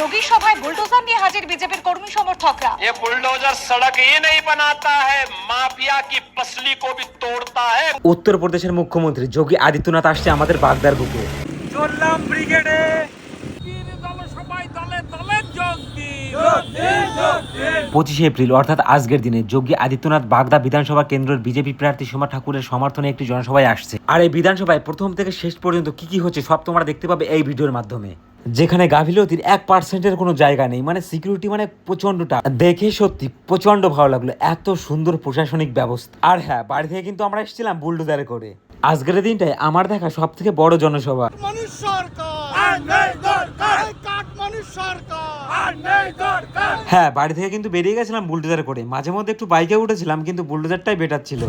যোগী সভায় বুলডোজার নিয়ে হাজির বিজেপির কর্মী সমর্থকরা। ये बुलडोजर सड़क ही नहीं बनाता है, माफिया की पसली को भी तोड़ता है। উত্তরপ্রদেশের মুখ্যমন্ত্রী যোগী আদিত্যনাথ আসছে আমাদের বাগদার বুকে। চললাম ব্রিগেডে। 25 এপ্রিল অর্থাৎ আজকের দিনে যোগী আদিত্যনাথ বাগদা বিধানসভা কেন্দ্রের বিজেপি প্রার্থী সোমা ঠাকুরের সমর্থনে একটি জনসভায় আসছে। আর এই বিধানসভায় প্রথম থেকে শেষ পর্যন্ত কি কি হচ্ছে সব তোমরা দেখতে পাবে এই ভিডিওর মাধ্যমে। যেখানে গাফিলতির 1% কোনো জায়গা নেই, মানে সিকিউরিটি মানে প্রচন্ডটা দেখে সত্যি প্রচন্ড ভালো লাগলো, এত সুন্দর প্রশাসনিক ব্যবস্থা। আর হ্যাঁ, বাড়ি থেকে কিন্তু আমরা এসেছিলাম বুলডোজারে করে। আজকের দিনটাই আমার দেখা সব থেকে বড় জনসভা। হ্যাঁ, বাড়ি থেকে কিন্তু বেরিয়ে গেছিলাম বুলডোজার করে, মাঝে মধ্যে একটু বাইকে উঠেছিলাম, কিন্তু বুলডোজারটাই বেটার ছিল।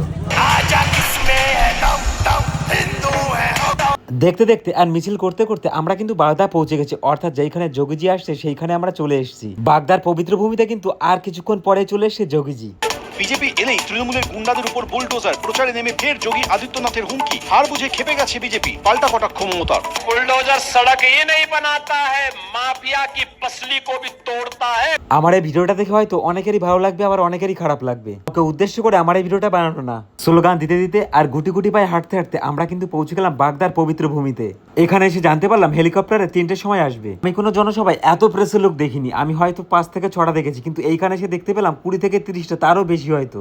দেখতে দেখতে আর মিছিল করতে করতে আমরা কিন্তু বাগদা পৌঁছে গেছি, অর্থাৎ যেখানে যোগীজি আসছে সেইখানে আমরা চলে এসেছি। বাগদার পবিত্র ভূমিতে কিন্তু আর কিছুক্ষণ পরে চলে এসেছে যোগীজি। বিজেপি এলেই তৃণমূলের গুন্ডাদের উপর বুলডোজার, প্রচারে নেমে ফের যোগী আদিত্যনাথের হুমকি। হার বুঝে খেপে গেছে বিজেপি, পাল্টা কটাক্ষ মমতার। बुलडोजर सड़क ही नहीं बनाता है, माफिया की पसली को भी तोड़ता है। আমার এই ভিডিওটা দেখে হয়তো অনেকেরই ভালো লাগবে, আবার অনেকেরই খারাপ লাগবে। ওকে উদ্দেশ্য করে আমার এই ভিডিওটা বানানো না। স্লোগান দিতে দিতে আর গুটি গুটি পায়ে হাঁটতে হাঁটতে আমরা কিন্তু পৌঁছে গেলাম বাগদার পবিত্র ভূমিতে। এখানে এসে জানতে পারলাম হেলিকপ্টারে 3টের সময় আসবে। আমি কোনো জনসভায় এত প্রেসের লোক দেখিনি, আমি হয়তো 5 থেকে 6টা দেখেছি, কিন্তু এইখানে এসে দেখতে পেলাম 20 থেকে 30টা, তারও বেশি হয়তো।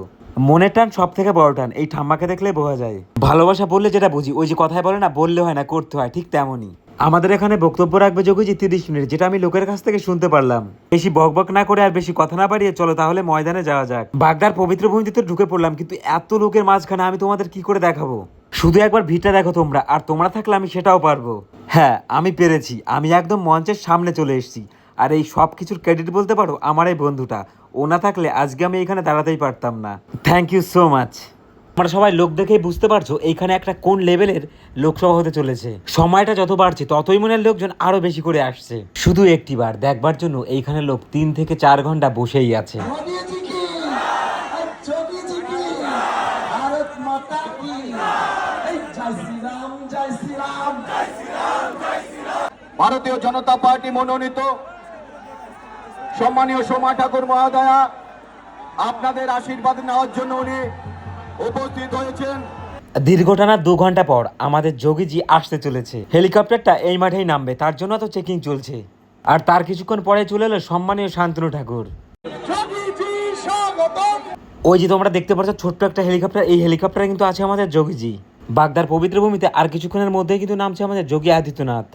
মনের টান সব থেকে বড় টান এই ঠাম্মাকে দেখলে বোঝা যায়। ভালোবাসা বললে যেটা বুঝি, ওই যে কথায় বলে না, বললে হয় না করতে হয়, ঠিক তেমনই। আমাদের এখানে বক্তব্য রাখবে যোগীজি 30 মিনিট, যেটা আমি লোকের কাছ থেকে শুনতে পারলাম। বেশি বকবক না করে আর বেশি কথা না বাড়িয়ে চলো তাহলে ময়দানে যাওয়া যাক। বাগদার পবিত্র ভূমিতে তো ঢুকে পড়লাম, কিন্তু এত লোকের মাঝখানে আমি তোমাদের কি করে দেখাবো? শুধু একবার ভিড়টা দেখো তোমরা, আর তোমরা থাকলে আমি সেটাও পারবো। হ্যাঁ, আমি পেরেছি, আমি একদম মঞ্চের সামনে চলে এসেছি। আর এই সব কিছুর ক্রেডিট বলতে পারো আমার এই বন্ধুটা, ও না থাকলে আজকে আমি এখানে দাঁড়াতেই পারতাম না। Thank you so much. আমরা সবাই লোক দেখেই বুঝতে পারছো এইখানে একটা কোন লেভেলের লোকসভা হতে চলেছে। সময়টা যত বাড়ছে ততই মনের লোকজন আরো বেশি করে আসছে, শুধু একটিবার দেখবার জন্য এইখানে লোক 3 থেকে 4 ঘন্টা বসেই আছে। ভারতীয় জনতা পার্টি মনোনীত সম্মানীয় সোমা ঠাকুর মহোদয়া, আপনাদের আশীর্বাদ নেওয়ার জন্য উনি উপস্থিত হয়েছেন। দীর্ঘ টানা 2 ঘন্টা পর আমাদের যোগীজি আসতে চলেছে। হেলিকপ্টারটা এই মাঠেই নামবে, তার জন্য তো চেকিং চলছে। আর তার কিছুক্ষণ পরে চলে এলো সম্মানীয় শান্তনু ঠাকুর। ওই যে তোমরা দেখতে পাচ্ছ ছোট্ট একটা হেলিকপ্টার, এই হেলিকপ্টারে কিন্তু আছে আমাদের যোগীজি। বাগদার পবিত্র ভূমিতে আর কিছুক্ষণের মধ্যেই কিন্তু নামছে আমাদের যোগী আদিত্যনাথ।